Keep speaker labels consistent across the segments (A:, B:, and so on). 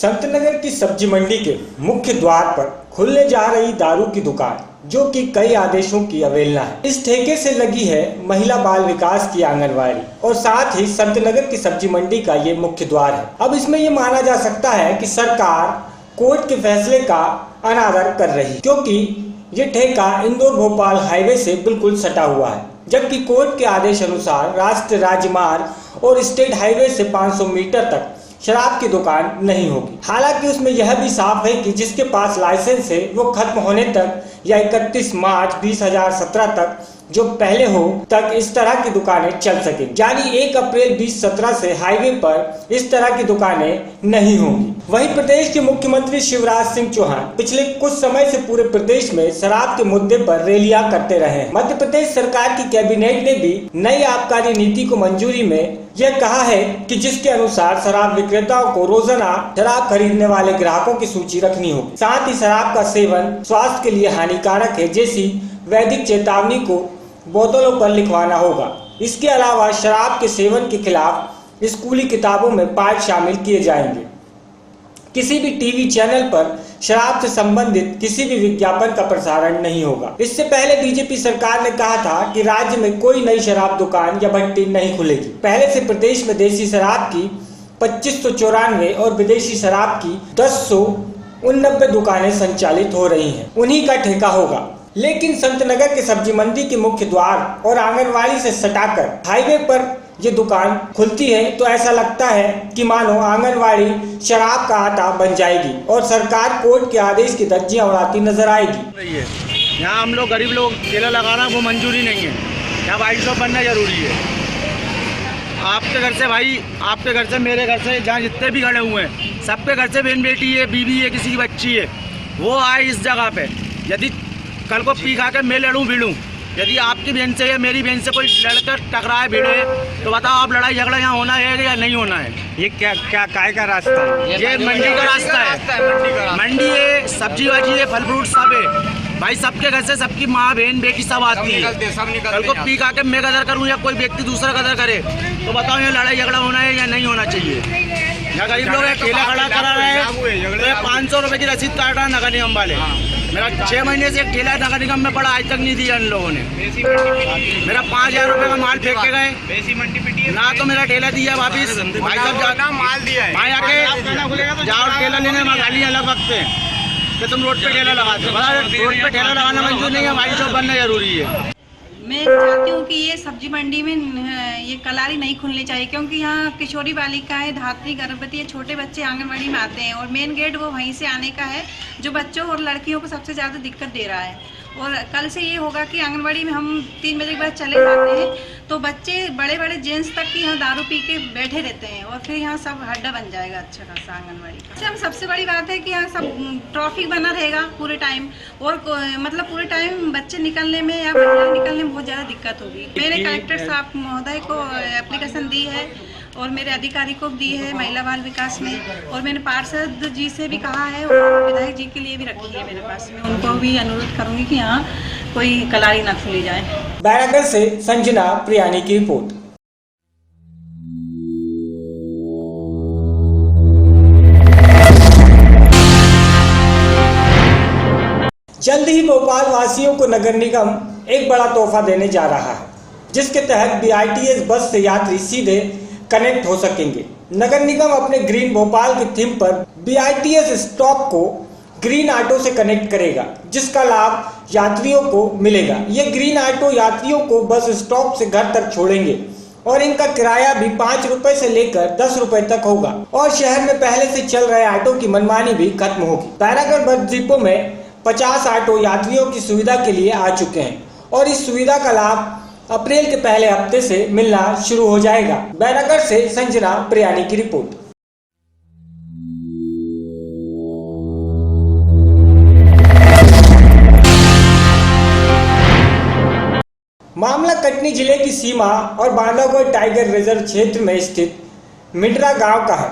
A: संतनगर की सब्जी मंडी के मुख्य द्वार पर खुलने जा रही दारू की दुकान, जो कि कई आदेशों की अवहेलना है। इस ठेके से लगी है महिला बाल विकास की आंगनवाड़ी और साथ ही संतनगर की सब्जी मंडी का ये मुख्य द्वार है। अब इसमें ये माना जा सकता है कि सरकार कोर्ट के फैसले का अनादर कर रही है, क्योंकि ये ठेका इंदौर भोपाल हाईवे से बिल्कुल सटा हुआ है, जबकि कोर्ट के आदेश अनुसार राष्ट्रीय राजमार्ग और स्टेट हाईवे से 500 मीटर तक शराब की दुकान नहीं होगी। हालांकि उसमें यह भी साफ है कि जिसके पास लाइसेंस है वो खत्म होने तक या 31 मार्च 2017 तक जो पहले हो तक इस तरह की दुकानें चल सकें। यानी 1 अप्रैल 2017 से हाईवे पर इस तरह की दुकानें नहीं होंगी। वहीं प्रदेश के मुख्यमंत्री शिवराज सिंह चौहान पिछले कुछ समय से पूरे प्रदेश में शराब के मुद्दे पर रैलियां करते रहे हैं। मध्य प्रदेश सरकार की कैबिनेट ने भी नई आबकारी नीति को मंजूरी में यह कहा है कि जिसके अनुसार शराब विक्रेताओं को रोजाना शराब खरीदने वाले ग्राहकों की सूची रखनी होगी। साथ ही शराब का सेवन स्वास्थ्य के लिए हानिकारक है जैसी वैदिक चेतावनी को बोतलों पर लिखवाना होगा। इसके अलावा शराब के सेवन के खिलाफ स्कूली किताबों में पाठ शामिल किए जाएंगे। किसी भी टीवी चैनल पर शराब से संबंधित किसी भी विज्ञापन का प्रसारण नहीं होगा। इससे पहले बीजेपी सरकार ने कहा था कि राज्य में कोई नई शराब दुकान या भट्टी नहीं खुलेगी। पहले से प्रदेश में देसी शराब की 2594 और विदेशी शराब की 1089 दुकानें संचालित हो रही हैं। उन्हीं का ठेका होगा। लेकिन संतनगर के सब्जी मंडी के मुख्य द्वार और आंगनवाड़ी से सटाकर हाईवे पर ये दुकान खुलती है तो ऐसा लगता है कि मानो आंगनवाड़ी शराब का आटा बन जाएगी और सरकार कोर्ट के आदेश की धज्जियां उड़ाती नजर आएगी।
B: यहाँ हम लोग गरीब लोग ठेला लगाना वो मंजूरी नहीं है। यहाँ वाइन शॉप बनना जरूरी है। आपके घर से भाई, आपके घर से, मेरे घर से, जहाँ जितने भी खड़े हुए हैं सबके घर से बहन बेटी है, बीवी है, किसी की बच्ची है, वो आए इस जगह पे। यदि कल को पी खा के मैं लड़ूँ भिड़ूँ, यदि आपकी बहन से या मेरी बहन से कोई लड़कर टकराए भिड़े तो बताओ आप लड़ाई झगड़ा यहाँ होना है या नहीं होना है?
C: ये क्या काय का रास्ता है?
B: ये मंडी का रास्ता है। मंडी है, सब्जी भाजी है, फल फ्रूट सब है भाई। सबके घर से सबकी माँ बहन बेटी सब आती है। कल को पी खा के मैं गदर करूँ या कोई व्यक्ति दूसरा गदर करे तो बताओ यहाँ लड़ाई झगड़ा होना है या नहीं होना चाहिए? यहाँ गरीब लोग ठेला खड़ा करा रहे हैं तो 500 रुपये की रसीद काट रहा है नगर निगम वाले। मेरा 6 महीने से एक ठेला नगर निगम में पड़ा, आज तक नहीं दिया इन लोगों ने। मेरा 5000 रुपये का माल फेंक के गए ना, तो मेरा ठेला दिया वापिस। भाई साहब माल दिया भाई आके जाओ ठेला लेने में गाली अलग वक्त है कि तुम रोड पे ठेला लगाते हो। रोड पे ठेला लगाना मंजूर नहीं है, वाइन शॉप बनना जरूरी है।
D: मैं चाहती हूँ कि ये सब्जी मंडी में ये कलारी नहीं खुलनी चाहिए, क्योंकि यहाँ किशोरी बालिकाएं, धात्री, गर्भवती, छोटे बच्चे आंगनवाड़ी में आते हैं और मेन गेट वो वहीं से आने का है, जो बच्चों और लड़कियों को सबसे ज़्यादा दिक्कत दे रहा है। और कल से ये होगा कि आंगनवाड़ी में हम 3 बजे के बाद चले जाते हैं तो बच्चे, बड़े बड़े जेंट्स तक की यहाँ दारू पी के बैठे रहते हैं और फिर यहाँ सब हड्डा बन जाएगा अच्छा खासा आंगनवाड़ी का। अच्छा, सबसे बड़ी बात है कि यहाँ सब ट्रैफिक बना रहेगा पूरे टाइम और मतलब पूरे टाइम बच्चे निकलने में या महिला निकलने में बहुत ज़्यादा दिक्कत होगी। मैंने कलेक्टर साहब महोदय को एप्लीकेशन दी है और मेरे अधिकारी को दी है महिला बाल विकास में, और मैंने पार्षद जी से भी कहा है और विधायक जी के लिए भी रखी है मेरे पास में। उनको भी अनुरोध करूंगी कि यहाँ कोई कलारी ना खुली जाए।
A: बैरागढ़ से संजना प्रियानी की रिपोर्ट। जल्द ही भोपाल वासियों को नगर निगम एक बड़ा तोहफा देने जा रहा है, जिसके तहत BITS बस से यात्री सीधे कनेक्ट हो सकेंगे। नगर निगम अपने ग्रीन भोपाल की थीम पर BITS स्टॉप को ग्रीन ऑटो से कनेक्ट करेगा, जिसका लाभ यात्रियों को मिलेगा। ये ग्रीन ऑटो यात्रियों को बस स्टॉप से घर तक छोड़ेंगे और इनका किराया भी 5 रुपए से लेकर 10 रुपए तक होगा और शहर में पहले से चल रहे ऑटो की मनमानी भी खत्म होगी। बैरागढ़ बस डिपो में 50 ऑटो यात्रियों की सुविधा के लिए आ चुके हैं और इस सुविधा का लाभ अप्रैल के पहले हफ्ते से मिलना शुरू हो जाएगा। बैरागढ़ से संजना प्रियानी की रिपोर्ट। मामला कटनी जिले की सीमा और बांधवगढ़ टाइगर रिजर्व क्षेत्र में स्थित मिडरा गांव का है।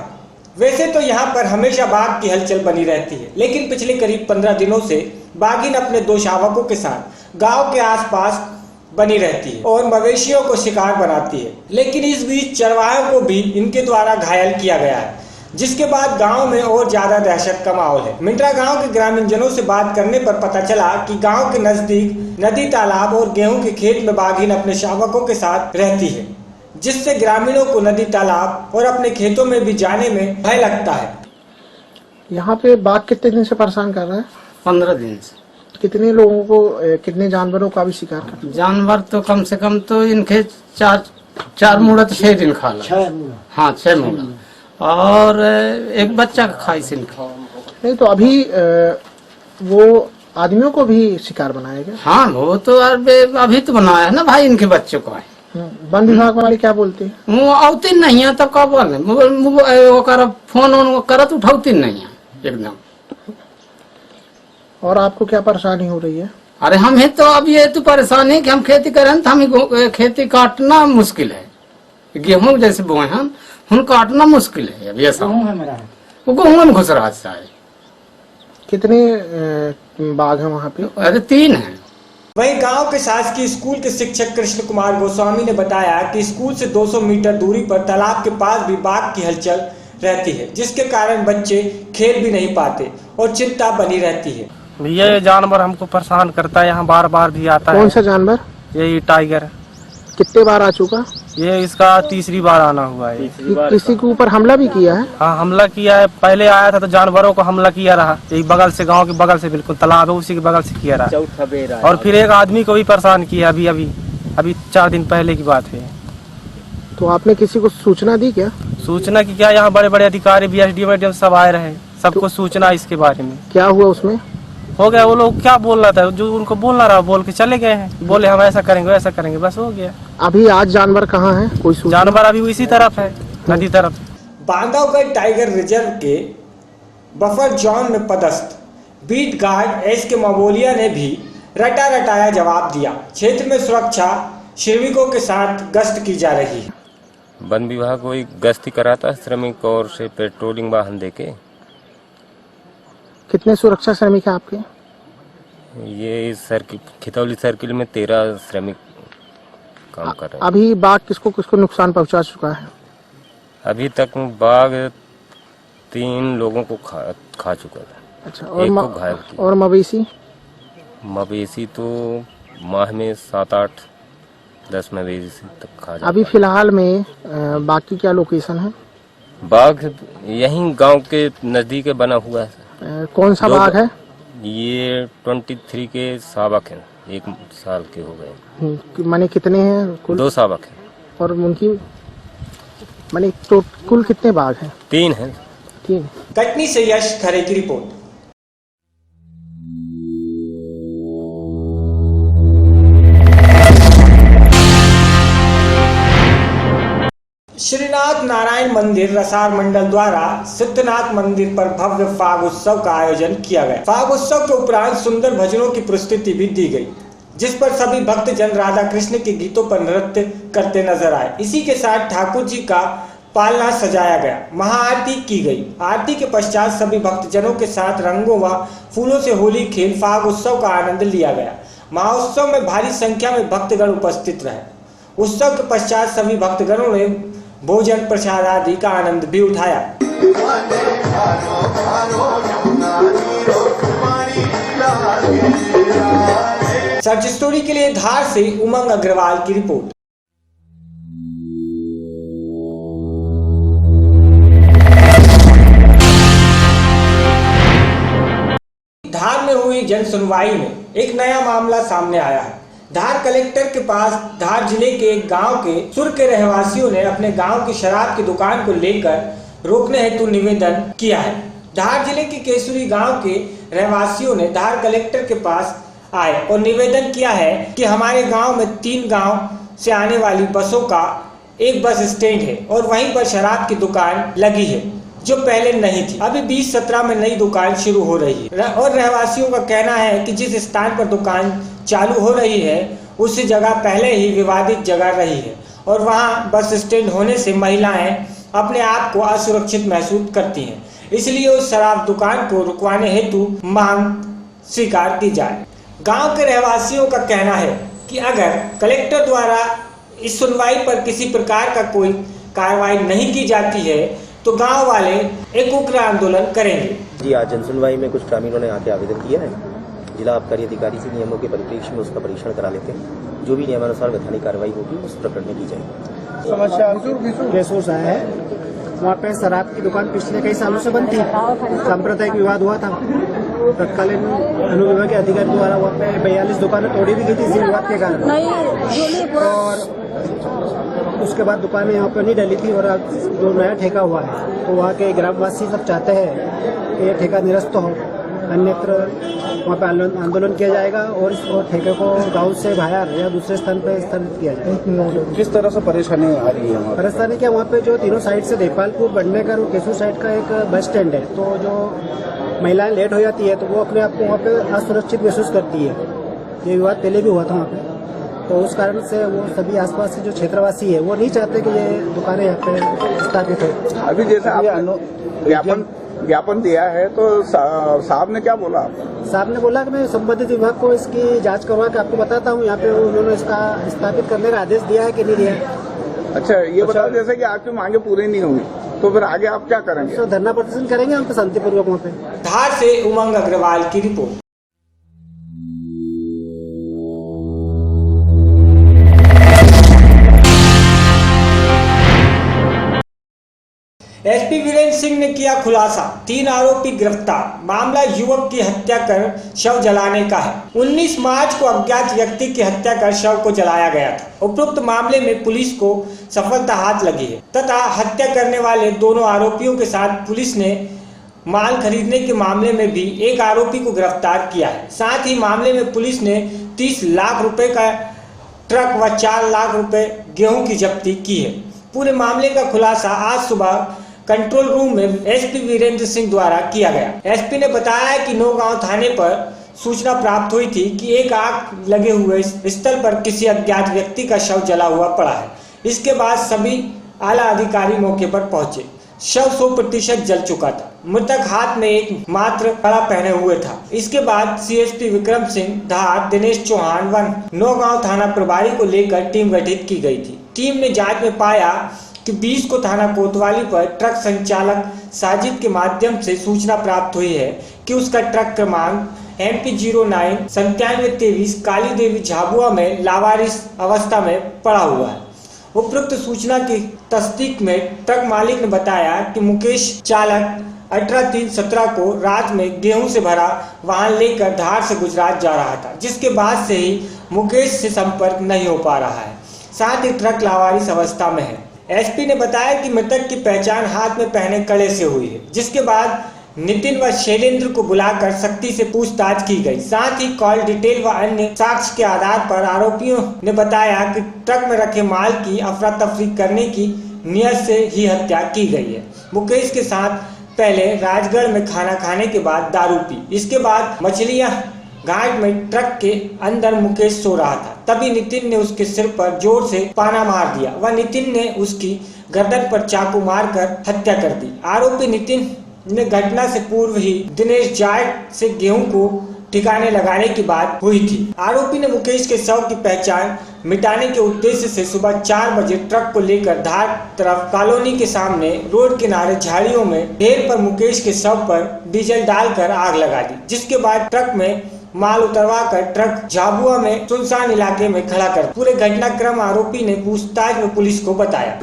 A: वैसे तो यहाँ पर हमेशा बाघ की हलचल बनी रहती है, लेकिन पिछले करीब 15 दिनों से बाघिन अपने 2 शावकों के साथ गांव के आसपास बनी रहती है और मवेशियों को शिकार बनाती है। लेकिन इस बीच चरवाहों को भी इनके द्वारा घायल किया गया है। जिसके बाद गांव में और ज्यादा दहशत का माहौल है। मिंट्रा गांव के ग्रामीण जनों से बात करने पर पता चला कि गांव के नजदीक नदी, तालाब और गेहूं के खेत में बाघिन अपने शावकों के साथ रहती है, जिससे ग्रामीणों को नदी, तालाब और अपने खेतों में भी जाने में भय लगता है।
E: यहाँ पे बाघ कितने दिन से परेशान कर रहा है?
F: 15 दिन से।
E: कितने लोगों को, कितने जानवरों का भी शिकार करता है?
F: जानवर तो कम से कम तो इनके चार मुड़ा तो 6 दिन खा ला। हाँ, 6 मुड़ा और एक बच्चा का खाई से इनका।
E: नहीं तो अभी वो आदमियों को भी शिकार बनाएगा?
F: हाँ, वो तो अभी तो बनाया है ना भाई, इनके बच्चों को है।
E: वन विभाग वाले क्या बोलते हैं?
F: वो आउती नहीं है, तब का बोले फोन करत उठाती नहीं है एकदम।
E: और आपको क्या परेशानी हो रही है?
F: अरे हम ही तो अब ये तो परेशानी कि हम खेती करें तो हमें खेती काटना मुश्किल है। गेहूं जैसे बोए हम काटना मुश्किल है। अब ऐसा वो गेहूं में घुस रहा है।
E: कितने बाघ हैं वहाँ पे?
F: अरे 3 है।
A: वहीं गांव के शासकीय स्कूल के शिक्षक कृष्ण कुमार गोस्वामी ने बताया कि स्कूल से 200 मीटर दूरी पर तालाब के पास भी बाघ की हलचल रहती है, जिसके कारण बच्चे खेल भी नहीं पाते और चिंता बनी रहती है।
G: ये जानवर हमको परेशान करता है, यहाँ बार बार भी आता है।
E: कौन सा जानवर?
G: यही टाइगर।
E: कितने बार आ चुका?
G: ये इसका 3री बार आना हुआ है।
E: किसी के ऊपर हमला भी किया है?
G: हाँ, हमला किया है। पहले आया था तो जानवरों को हमला किया रहा, यही बगल से, गांव के बगल से, बिल्कुल तालाब है उसी के बगल से किया रहा। और फिर एक आदमी को भी परेशान किया अभी 4 दिन पहले की बात है।
E: तो आपने किसी को सूचना दी क्या?
G: सूचना की क्या, यहाँ बड़े बड़े अधिकारी BSDO सब आए रहे, सबको सूचना इसके बारे में।
E: क्या हुआ उसमें?
G: हो गया, वो लोग क्या बोल रहा था, जो उनको बोलना रहा बोल के चले गए हैं। बोले हम ऐसा करेंगे वैसा करेंगे, बस हो गया।
E: अभी आज जानवर कहाँ है? कोई
G: जानवर अभी इसी तरफ है, नदी तरफ।
A: बांधवगढ़ टाइगर रिजर्व के बफर जोन में पदस्थ बीट गार्ड एस के मबोलिया ने भी रटाया जवाब दिया। क्षेत्र में सुरक्षा श्रमिकों के साथ गश्त की जा रही है।
H: वन विभाग कोई गश्ती कराता है श्रमिक और से पेट्रोलिंग वाहन देके।
E: कितने सुरक्षा श्रमिक हैं आपके?
H: ये खितौली सर्किल में 13 श्रमिक काम कर रहे हैं।
E: अभी बाघ किसको किसको नुकसान पहुंचा चुका है?
H: अभी तक बाघ 3 लोगों को खा चुका था।
E: अच्छा,
H: एक को घायल किया।
E: और मवेशी?
H: मवेशी तो माह में 7-8-10 मवेशी तक खा जाता।
E: अभी फिलहाल में बाकी क्या लोकेशन है?
H: बाघ यहीं गांव के नजदीक बना हुआ है।
E: कौन सा बाघ है?
H: ये 23 के शावक हैं, 1 साल के हो गए।
E: माने कितने हैं कुल?
H: 2 शावक हैं।
E: और उनकी माने तो कुल कितने बाघ हैं?
H: 3 हैं।
E: 3।
A: कटनी से यश खरे की रिपोर्ट। श्रीनाथ नारायण मंदिर रसार मंडल द्वारा सिद्धनाथ मंदिर पर भव्य फाग उत्सव का आयोजन किया गया। फाग उत्सव के उपरांत सुंदर भजनों की प्रस्तुति भी दी गई, जिस पर सभी भक्तजन राधा कृष्ण के गीतों पर नृत्य करते नजर आए। इसी के साथ ठाकुर जी का पालना सजाया गया, महाआरती की गई। आरती के पश्चात सभी भक्तजनों के साथ रंगों व फूलों से होली खेल फाग उत्सव का आनंद लिया गया। महोत्सव में भारी संख्या में भक्तगण उपस्थित रहे। उत्सव के पश्चात सभी भक्तगणों ने भोजन प्रसाद आदि का आनंद भी उठाया। सर्च स्टोरी के लिए धार से उमंग अग्रवाल की रिपोर्ट। धार में हुई जन सुनवाई में एक नया मामला सामने आया है। धार कलेक्टर के पास धार जिले के एक गांव के सुर के रहवासियों ने अपने गांव की शराब की दुकान को लेकर रोकने हेतु निवेदन किया है। धार जिले के केसुरी गांव के रहवासियों ने धार कलेक्टर के पास आए और निवेदन किया है कि हमारे गांव में 3 गांव से आने वाली बसों का एक बस स्टैंड है और वहीं पर शराब की दुकान लगी है, जो पहले नहीं थी। अभी 2017 में नई दुकान शुरू हो रही है और रहवासियों का कहना है कि जिस स्थान पर दुकान चालू हो रही है उस जगह पहले ही विवादित जगह रही है और वहां बस स्टैंड होने से महिलाएं अपने आप को असुरक्षित महसूस करती हैं। इसलिए उस शराब दुकान को रुकवाने हेतु मांग स्वीकार की जाए। गांव के रहवासियों का कहना है कि अगर कलेक्टर द्वारा इस सुनवाई पर किसी प्रकार का कोई कार्रवाई नहीं की जाती है तो गांव वाले एक उग्र आंदोलन करेंगे।
I: जी, आज जनसुनवाई में कुछ ग्रामीणों ने आके आवेदन किया है। जिला आबकारी अधिकारी से नियमों के परिप्रेक्ष्य में उसका परीक्षण करा लेते हैं। जो भी नियमानुसार वैधानिक कार्रवाई होगी उस प्रकरण में की जाएगी।
E: समस्या महसूस आया है। वहाँ पे शराब की दुकान पिछले कई सालों से बंद थी। सांप्रदायिक विवाद हुआ था। तत्कालीन अनुविभाग के अधिकारी द्वारा वहाँ पे 42 दुकानें तोड़ी भी गई थी इसी विवाद के कारण। और उसके बाद दुकानें यहाँ पे नहीं डली थी और अब जो नया ठेका हुआ है तो वहाँ के ग्रामवासी सब चाहते हैं कि ये ठेका निरस्त हो, अन्यत्र वहाँ पे आंदोलन किया जाएगा और इस ठेके को गांव से बाहर या दूसरे स्थान पे स्थापित किया जाएगा।
J: किस तरह से परेशानी आ रही है?
E: परेशानी क्या, वहाँ पे जो तीनों साइड से देपालपुर बढ़ने का केसू साइड का एक बस स्टैंड है, तो जो महिलाएं लेट हो जाती है तो वो अपने आप को वहाँ पे असुरक्षित महसूस करती है। ये विवाद पहले भी हुआ था वहाँ पे, तो उस कारण से वो सभी आसपास के जो क्षेत्रवासी है वो नहीं चाहते कि ये दुकानें यहाँ पे स्थापित हो।
J: अभी जैसे आपने ज्ञापन दिया है तो साहब ने क्या बोला?
E: साहब ने बोला कि मैं संबंधित विभाग को इसकी जांच करवा के आपको बताता हूँ। यहाँ पे उन्होंने इसका स्थापित करने का आदेश दिया है कि नहीं दिया है।
J: अच्छा, ये बताओ जैसे कि आपकी मांगे पूरी नहीं हुई तो फिर आगे आप क्या करेंगे?
E: तो धरना प्रदर्शन करेंगे हम तो शांतिपूर्वक वहाँ पे।
A: धार से उमंग अग्रवाल की रिपोर्ट। एसपी वीरेंद्र सिंह ने किया खुलासा, 3 आरोपी गिरफ्तार। मामला युवक की हत्या कर शव जलाने का है। 19 मार्च को अज्ञात व्यक्ति की हत्या कर शव को जलाया गया था। उपरोक्त मामले में पुलिस को सफलता हाथ लगी है तथा हत्या करने वाले दोनों आरोपियों के साथ पुलिस ने माल खरीदने के मामले में भी एक आरोपी को गिरफ्तार किया है। साथ ही मामले में पुलिस ने 30 लाख रुपए का ट्रक व 4 लाख रुपए गेहूं की जब्ती की है। पूरे मामले का खुलासा आज सुबह कंट्रोल रूम में एसपी वीरेंद्र सिंह द्वारा किया गया। एसपी ने बताया कि नौगांव थाने पर सूचना प्राप्त हुई थी कि एक आग लगे हुए स्थल पर किसी अज्ञात व्यक्ति का शव जला हुआ पड़ा है। इसके बाद सभी आला अधिकारी मौके पर पहुंचे। शव 100% जल चुका था। मृतक हाथ में एक मात्र कड़ा पहने हुए था। इसके बाद सीएसपी विक्रम सिंह, धार दिनेश चौहान व नौगांव थाना प्रभारी को लेकर टीम गठित की गई थी। टीम ने जांच में पाया कि 20 को थाना कोतवाली पर ट्रक संचालक साजिद के माध्यम से सूचना प्राप्त हुई है कि उसका ट्रक क्रमांक MP09 9723 काली देवी झाबुआ में लावारिस अवस्था में पड़ा हुआ है। उपरोक्त सूचना की तस्दीक में ट्रक मालिक ने बताया कि मुकेश चालक 18/3/17 को रात में गेहूं से भरा वाहन लेकर धार से गुजरात जा रहा था, जिसके बाद से ही मुकेश से संपर्क नहीं हो पा रहा है। साथ ही ट्रक लावारिस अवस्था में है। एसपी ने बताया कि मृतक की पहचान हाथ में पहने कड़े से हुई है, जिसके बाद नितिन व शैलेंद्र को बुलाकर सख्ती से पूछताछ की गई। साथ ही कॉल डिटेल व अन्य साक्ष्य के आधार पर आरोपियों ने बताया कि ट्रक में रखे माल की अफरा तफरी करने की नियत से ही हत्या की गई है। मुकेश के साथ पहले राजगढ़ में खाना खाने के बाद दारू पी, इसके बाद मछलियां घाट में ट्रक के अंदर मुकेश सो रहा था। तभी नितिन ने उसके सिर पर जोर से पाना मार दिया व नितिन ने उसकी गर्दन पर चाकू मारकर हत्या कर दी। आरोपी नितिन ने घटना से पूर्व ही दिनेश जाट से गेहूं को ठिकाने लगाने की बात हुई थी। आरोपी ने मुकेश के शव की पहचान मिटाने के उद्देश्य से सुबह 4 बजे ट्रक को लेकर धार तरफ कॉलोनी के सामने रोड किनारे झाड़ियों में ढेर पर मुकेश के शव पर डीजल डालकर आग लगा दी, जिसके बाद ट्रक में माल उतरवा कर ट्रक झाबुआ में सुनसान इलाके में खड़ा कर पूरे घटनाक्रम आरोपी ने पूछताछ में पुलिस को बताया।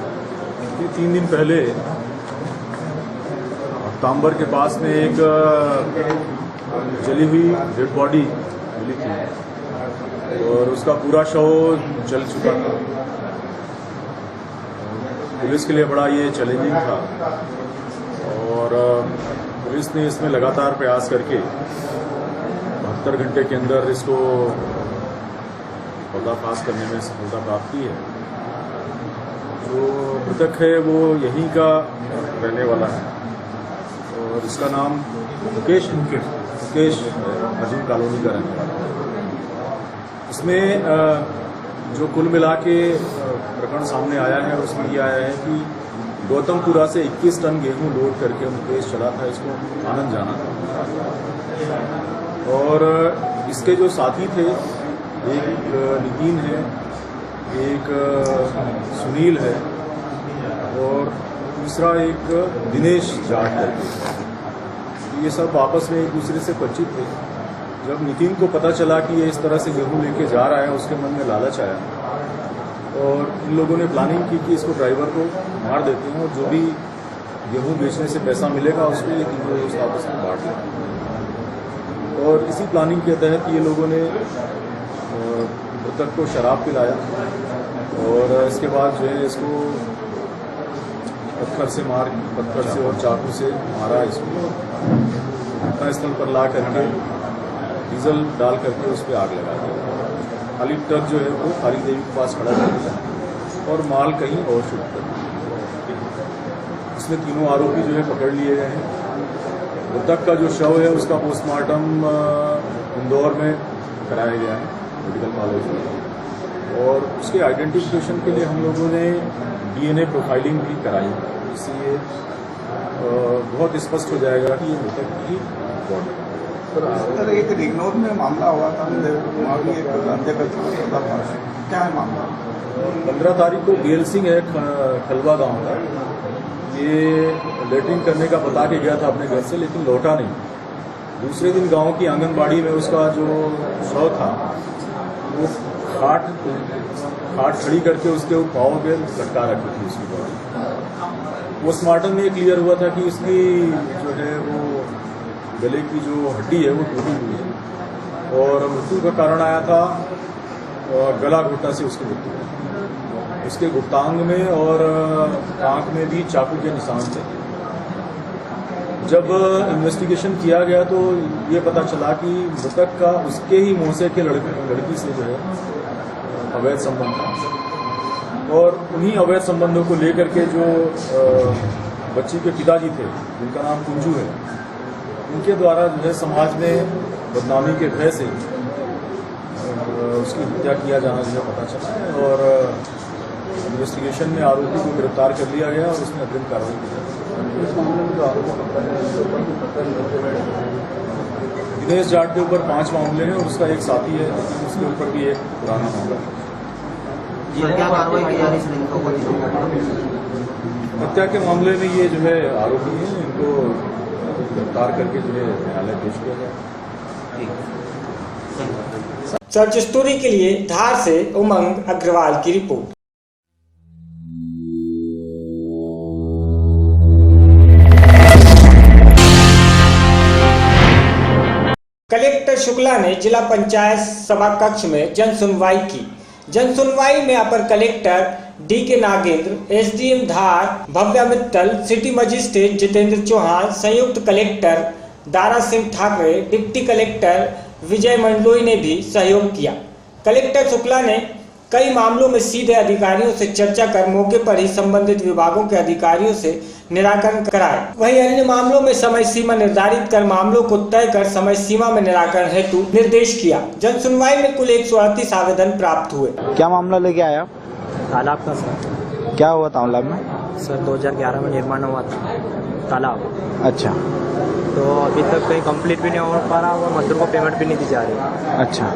K: 3 दिन पहले तांबर के पास में एक जली हुई डेड बॉडी मिली थी और उसका पूरा शव जल चुका था। पुलिस के लिए बड़ा ये चैलेंजिंग था और पुलिस ने इसमें लगातार प्रयास करके 72 घंटे के अंदर इसको पर्दाफाश करने में सफलता प्राप्त की है। जो मृतक है वो यहीं का रहने वाला है और इसका नाम मुकेश अर्जुन कॉलोनी का रहने वाला है। इसमें जो कुल मिला के प्रकरण सामने आया है उसमें ये आया है कि गौतमपुरा से 21 टन गेहूं लोड करके मुकेश चला था, इसको आनंद जाना था। और इसके जो साथी थे, एक नितिन है, एक सुनील है और तीसरा एक दिनेश जाट करके। ये सब आपस में एक दूसरे से परिचित थे। जब नितिन को पता चला कि ये इस तरह से गेहूँ लेके जा रहा है, उसके मन में लालच आया और इन लोगों ने प्लानिंग की कि इसको ड्राइवर को मार देते हैं और जो भी गेहूँ बेचने से पैसा मिलेगा उसको ये तीनों दोस्त आपस में बांट लेंगे। और इसी प्लानिंग के तहत ये लोगों ने मृतक को शराब पिलाया और इसके बाद जो है इसको पत्थर से और चाकू से मारा। इसको घटनास्थल पर ला करके डीजल डाल करके उस पर आग लगा दिया। खाली ट्रक जो है वो खाली देवी के पास खड़ा कर दिया और माल कहीं और शिफ्ट कर दिया। इसमें तीनों आरोपी जो है पकड़ लिए गए हैं। मृतक का जो शव है उसका पोस्टमार्टम इंदौर में कराया गया है मेडिकल कॉलेज में और उसके आइडेंटिफिकेशन के लिए हम लोगों ने DNA प्रोफाइलिंग भी कराई। इसलिए बहुत स्पष्ट हो जाएगा कि ये मृतक की बॉडी है।
J: सर एक रिगनौर में मामला हुआ था, क्या है मामला?
K: 15 तारीख को गेल सिंह है खलवा गांव का, ये लेटरिन करने का बता के गया था अपने घर से, लेकिन लौटा नहीं। दूसरे दिन गांव की आंगनबाड़ी में उसका जो शव था वो खाट खड़ी करके उसके पाँव पे लटका रखी थी उसकी बॉडी। पोस्टमार्टम में क्लियर हुआ था कि उसकी जो है वो गले की जो हड्डी है वो टूटी हुई है और मृत्यु का कारण आया था गला घुटना से उसकी मृत्यु हुई। उसके गुप्तांग में और आंख में भी चाकू के निशान थे। जब इन्वेस्टिगेशन किया गया तो ये पता चला कि मृतक का उसके ही मौसे के लड़की से जो है अवैध संबंध था और उन्हीं अवैध संबंधों को लेकर के जो बच्ची के पिताजी थे जिनका नाम कुंजू है, उनके द्वारा जो है समाज में बदनामी के भय से उसकी हत्या किया जाना जो है पता चला है और इन्वेस्टिगेशन में आरोपी को गिरफ्तार कर लिया गया और उसने अग्रिम कार्रवाई की। इस मामले में जो आरोप दिनेश जाट के ऊपर 5 मामले हैं और उसका एक साथी है, उसके ऊपर भी एक पुराना मामला है। हत्या के मामले में ये जो है आरोपी हैं, इनको गिरफ्तार करके जो है न्यायालय पेश किया गया।
A: सर्च स्टोरी के लिए धार से उमंग अग्रवाल की रिपोर्ट। कलेक्टर शुक्ला ने जिला पंचायत सभा कक्ष में जन सुनवाई की। जन सुनवाई में अपर collector DK Nagendra, SDM Dhar Bhavya Mittal, city magistrate Jitendra Chauhan, संयुक्त collector Dara Singh Thackeray, deputy collector Vijay Mandloi ने भी सहयोग किया। कलेक्टर शुक्ला ने कई मामलों में सीधे अधिकारियों से चर्चा कर मौके पर ही संबंधित विभागों के अधिकारियों से निराकरण कराए। वहीं अन्य मामलों में समय सीमा निर्धारित कर मामलों को तय कर समय सीमा में निराकरण हेतु निर्देश किया। जन सुनवाई में कुल 138 आवेदन प्राप्त हुए।
L: क्या मामला लेके आया?
G: तालाब का सर।
L: क्या हुआ तालाब में?
G: सर 2011 में निर्माण हुआ था तालाब।
L: अच्छा,
G: तो अभी तक कहीं कंप्लीट भी नहीं हो पा रहा और मजदूर को पेमेंट भी नहीं दी जा रही।
L: अच्छा,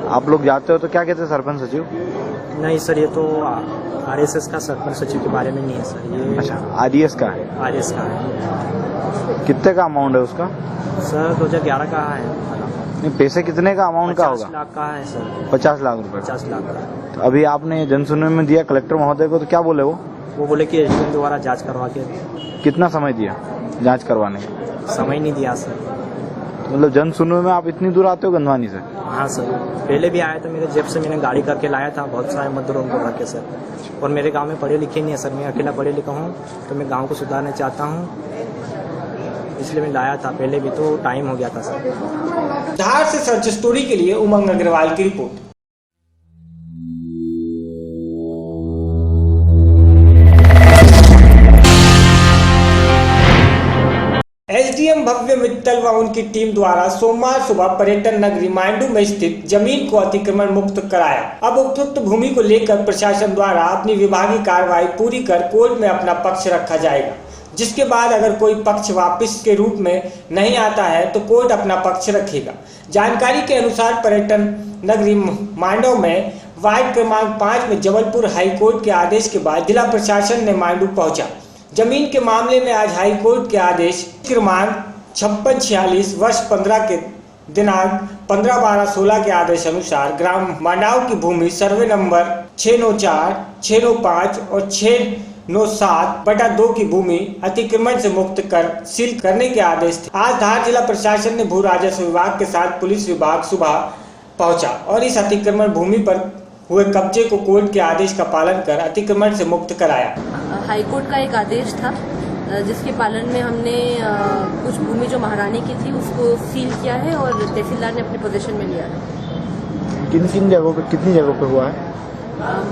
L: आप लोग जाते हो तो क्या कहते हैं सरपंच सचिव?
G: नहीं सर, ये तो RSS का सरपंच सचिव के बारे में नहीं है सर, ये
L: अच्छा RDS का है।
G: RS का है।
L: कितने का अमाउंट है उसका?
G: सर 2011 का है।
L: नहीं, पैसे कितने का अमाउंट का होगा?
G: 50 लाख का है सर।
L: 50 लाख रुपए।
G: 50 लाख का।
L: तो अभी आपने जनसुनवाई में दिया कलेक्टर महोदय को, तो क्या बोले वो
G: बोले कि SDM द्वारा जाँच करवा के।
L: कितना समय दिया जाँच करवाने का?
G: समय नहीं दिया सर।
L: मतलब जन सुनवाई में आप इतनी दूर आते हो गंधवानी से?
G: हाँ सर, पहले भी आया था, मेरे जेब से मैंने गाड़ी करके लाया था बहुत सारे मजदूरों को रख के सर। और मेरे गांव में पढ़े लिखे नहीं है सर, मैं अकेला पढ़े लिखा हूँ, तो मैं गांव को सुधारना चाहता हूँ, इसलिए मैं लाया था। पहले भी तो टाइम हो गया था सर।
A: धार से सर्च स्टोरी के लिए उमंग अग्रवाल की रिपोर्ट। SDM भव्य मित्तल व उनकी टीम द्वारा सोमवार सुबह पर्यटन नगरी मांडू में स्थित जमीन को अतिक्रमण मुक्त कराया। अब उपयुक्त भूमि को लेकर प्रशासन द्वारा अपनी विभागीय कार्रवाई पूरी कर कोर्ट में अपना पक्ष रखा जाएगा, जिसके बाद अगर कोई पक्ष वापस के रूप में नहीं आता है तो कोर्ट अपना पक्ष रखेगा। जानकारी के अनुसार पर्यटन नगरी मांडव में वार्ड क्रमांक 5 में जबलपुर हाईकोर्ट के आदेश के बाद जिला प्रशासन ने मांडू पहुंचा। जमीन के मामले में आज हाईकोर्ट के आदेश क्रमांक 5646 वर्ष 15 के दिनांक 15/12/16 के आदेश अनुसार ग्राम मांडाव की भूमि सर्वे नंबर 694, 695 और 697/2 की भूमि अतिक्रमण से मुक्त कर सील करने के आदेश थे। आज धार जिला प्रशासन ने भू राजस्व विभाग के साथ पुलिस विभाग सुबह पहुंचा और इस अतिक्रमण भूमि पर हुए कब्जे को कोर्ट के आदेश का पालन कर अतिक्रमण से मुक्त कराया।
M: हाईकोर्ट का एक आदेश था जिसके पालन में हमने कुछ भूमि जो महारानी की थी उसको सील किया है और तहसीलदार ने अपने पोजीशन में लिया है।
L: किन जगहों पे, कितनी जगहों पे हुआ है?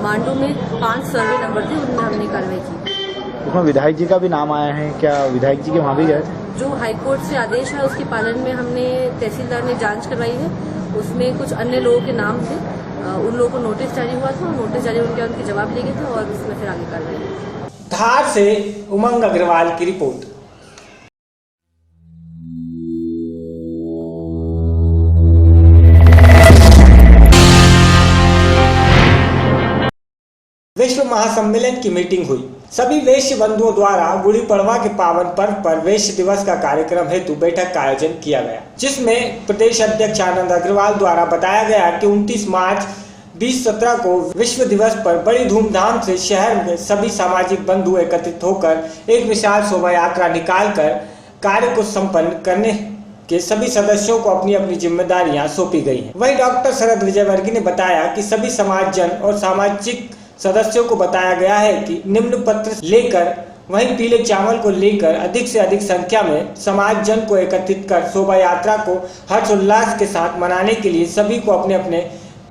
M: मांडू में 5 सर्वे नंबर थे, उनमें हमने कार्रवाई की।
L: उसमें विधायक जी का भी नाम आया है, क्या विधायक जी के वहाँ भी गए थे?
M: जो हाईकोर्ट से आदेश है उसके पालन में हमने तहसीलदार ने जांच करवाई है, उसमें कुछ अन्य लोगों के नाम थे, उन लोगों को नोटिस जारी हुआ था, नोटिस जारी होने के बाद उनके जवाब लिए गए थे और उसमें फिर आगे कार्रवाई हुई।
A: धार से उमंग अग्रवाल की रिपोर्ट। विश्व महासम्मेलन की मीटिंग हुई। सभी वेश्य बंधुओं द्वारा गुड़ी पड़वा के पावन पर्व पर वेश्य दिवस का कार्यक्रम हेतु बैठक का आयोजन किया गया, जिसमें प्रदेश अध्यक्ष आनंद अग्रवाल द्वारा बताया गया कि 29 मार्च 2017 को विश्व दिवस पर बड़ी धूमधाम से शहर में सभी सामाजिक बंधु एकत्रित होकर एक विशाल शोभा यात्रा निकालकर कार्य को संपन्न करने के सभी सदस्यों को अपनी अपनी जिम्मेदारियां सौंपी गई हैं। वहीं डॉक्टर शरद विजयवर्गीय ने बताया कि सभी समाज जन और सामाजिक सदस्यों को बताया गया है कि निम्न पत्र लेकर वहीं पीले चावल को लेकर अधिक से अधिक संख्या में समाज जन को एकत्रित कर शोभा यात्रा को हर्षोल्लास के साथ मनाने के लिए सभी को अपने अपने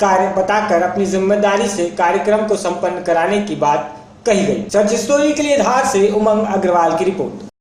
A: कार्य बताकर अपनी जिम्मेदारी से कार्यक्रम को संपन्न कराने की बात कही गई। सर्च स्टोरी के लिए धार से उमंग अग्रवाल की रिपोर्ट।